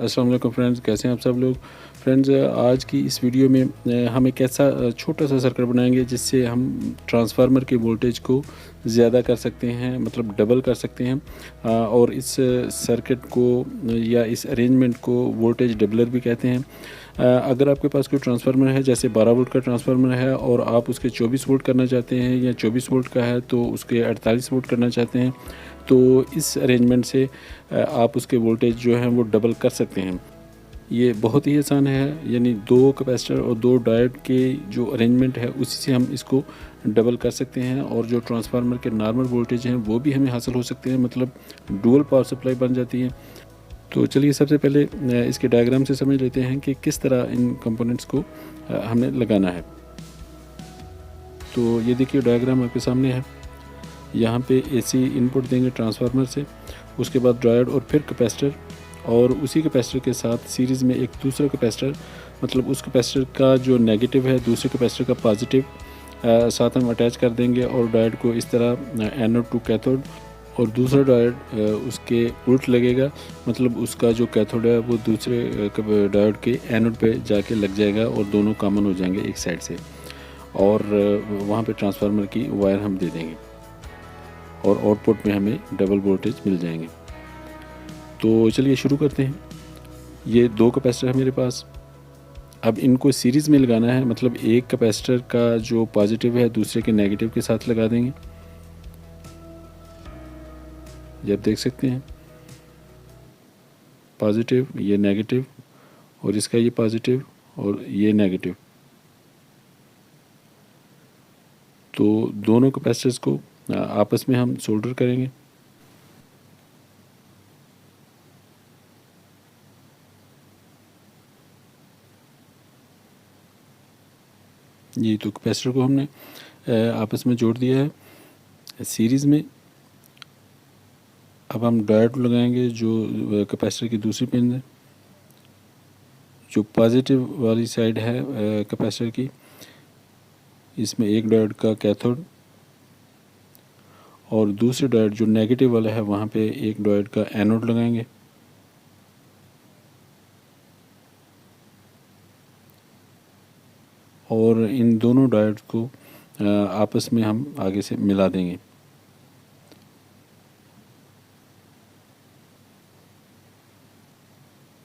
अस्सलाम वालेकुम फ्रेंड्स, कैसे हैं आप सब लोग। फ्रेंड्स, आज की इस वीडियो में हम एक ऐसा छोटा सा सर्किट बनाएंगे जिससे हम ट्रांसफार्मर के वोल्टेज को ज़्यादा कर सकते हैं, मतलब डबल कर सकते हैं। और इस सर्किट को या इस अरेंजमेंट को वोल्टेज डबलर भी कहते हैं। अगर आपके पास कोई ट्रांसफार्मर है, जैसे 12 वोल्ट का ट्रांसफार्मर है और आप उसके 24 वोल्ट करना चाहते हैं, या 24 वोल्ट का है तो उसके 48 वोल्ट करना चाहते हैं, तो इस अरेंजमेंट से आप उसके वोल्टेज जो हैं वो डबल कर सकते हैं। ये बहुत ही आसान है, यानी 2 कैपेसिटर और 2 डायोड के जो अरेंजमेंट है उसी से हम इसको डबल कर सकते हैं, और जो ट्रांसफार्मर के नॉर्मल वोल्टेज हैं वो भी हमें हासिल हो सकते हैं, मतलब डुअल पावर सप्लाई बन जाती है। तो चलिए सबसे पहले इसके डायग्राम से समझ लेते हैं कि किस तरह इन कंपोनेंट्स को हमें लगाना है। तो ये देखिए, डायग्राम आपके सामने है। यहाँ पे एसी इनपुट देंगे ट्रांसफार्मर से, उसके बाद डायोड और फिर कैपेसिटर, और उसी कैपेसिटर के साथ सीरीज़ में एक दूसरा कैपेसिटर, मतलब उस कैपेसिटर का जो नेगेटिव है दूसरे कैपेसिटर का पॉजिटिव साथ हम अटैच कर देंगे, और डायोड को इस तरह एनोड टू कैथोड, और दूसरा डायोड उसके उल्ट लगेगा, मतलब उसका जो कैथोड है वो दूसरे डायोड के एनोड पे जाके लग जाएगा और दोनों कॉमन हो जाएंगे एक साइड से, और वहाँ पे ट्रांसफार्मर की वायर हम दे देंगे और आउटपुट में हमें डबल वोल्टेज मिल जाएंगे। तो चलिए शुरू करते हैं। ये 2 कैपेसिटर है मेरे पास। अब इनको सीरीज़ में लगाना है, मतलब एक कैपेसिटर का जो पॉजिटिव है दूसरे के नेगेटिव के साथ लगा देंगे। ये आप देख सकते हैं, पॉजिटिव, ये नेगेटिव, और इसका ये पॉजिटिव और ये नेगेटिव। तो दोनों कैपेसिटर्स को आपस में हम सोल्डर करेंगे। ये तो कैपेसिटर को हमने आपस में जोड़ दिया है सीरीज़ में। अब हम डायोड लगाएंगे जो कैपेसिटर की दूसरी पिन है, जो पॉजिटिव वाली साइड है कैपेसिटर की, इसमें एक डायोड का कैथोड, और दूसरे डायोड जो नेगेटिव वाला है वहाँ पे एक डायोड का एनोड लगाएंगे। और इन दोनों डायोड को आपस में हम आगे से मिला देंगे।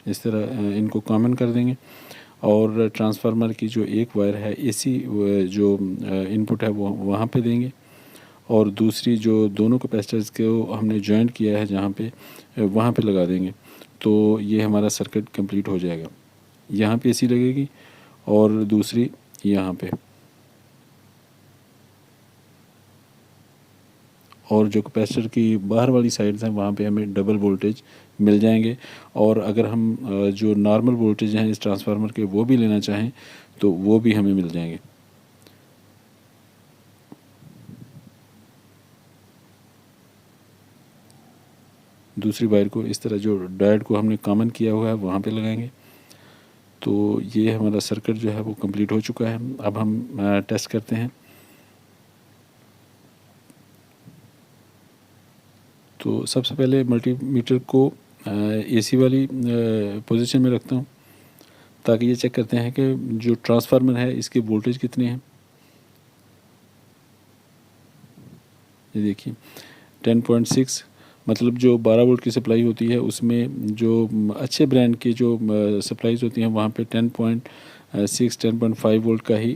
इस तरह इनको कॉमन कर देंगे, और ट्रांसफार्मर की जो एक वायर है एसी जो इनपुट है वो वहाँ पे देंगे, और दूसरी जो दोनों कैपेसिटर्स को हमने जॉइंट किया है जहाँ पे वहाँ पे लगा देंगे। तो ये हमारा सर्किट कंप्लीट हो जाएगा। यहाँ पे एसी लगेगी और दूसरी यहाँ पे, और जो कैपेसिटर की बाहर वाली साइड्स हैं वहाँ पे हमें डबल वोल्टेज मिल जाएंगे। और अगर हम जो नॉर्मल वोल्टेज हैं इस ट्रांसफार्मर के वो भी लेना चाहें तो वो भी हमें मिल जाएंगे। दूसरी वायर को इस तरह जो डायोड को हमने कॉमन किया हुआ है वहाँ पे लगाएंगे। तो ये हमारा सर्किट जो है वो कंप्लीट हो चुका है। अब हम टेस्ट करते हैं। तो सबसे पहले मल्टीमीटर को एसी वाली पोजीशन में रखता हूँ, ताकि ये चेक करते हैं कि जो ट्रांसफार्मर है इसके वोल्टेज कितने हैं। ये देखिए 10.6, मतलब जो 12 वोल्ट की सप्लाई होती है उसमें जो अच्छे ब्रांड की जो सप्लाईज होती हैं वहाँ पे 10.6 10.5 वोल्ट का ही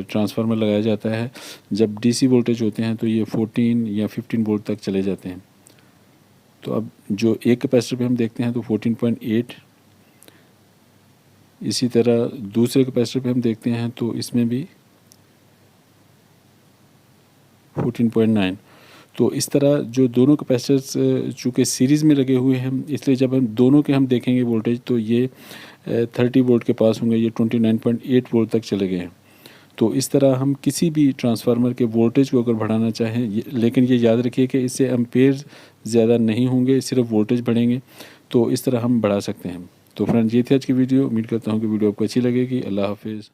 ट्रांसफार्मर लगाया जाता है। जब डीसी वोल्टेज होते हैं तो ये 14 या 15 वोल्ट तक चले जाते हैं। तो अब जो एक कैपेसिटर पे हम देखते हैं तो 14.8, इसी तरह दूसरे कैपेसिटर पे हम देखते हैं तो इसमें भी 14.9। तो इस तरह जो दोनों कैपेसिटर्स चूँकि सीरीज़ में लगे हुए हैं, इसलिए जब हम दोनों के हम देखेंगे वोल्टेज तो ये 30 वोल्ट के पास होंगे, ये 29.8 वोल्ट तक चले गए हैं। तो इस तरह हम किसी भी ट्रांसफार्मर के वोल्टेज को अगर बढ़ाना चाहें, लेकिन ये याद रखिए कि इससे एम्पेयर ज़्यादा नहीं होंगे, सिर्फ वोल्टेज बढ़ेंगे, तो इस तरह हम बढ़ा सकते हैं। तो फ्रेंड्स, ये थी आज की वीडियो। उम्मीद करता हूँ कि वीडियो आपको अच्छी लगेगी। अल्लाह हाफिज़।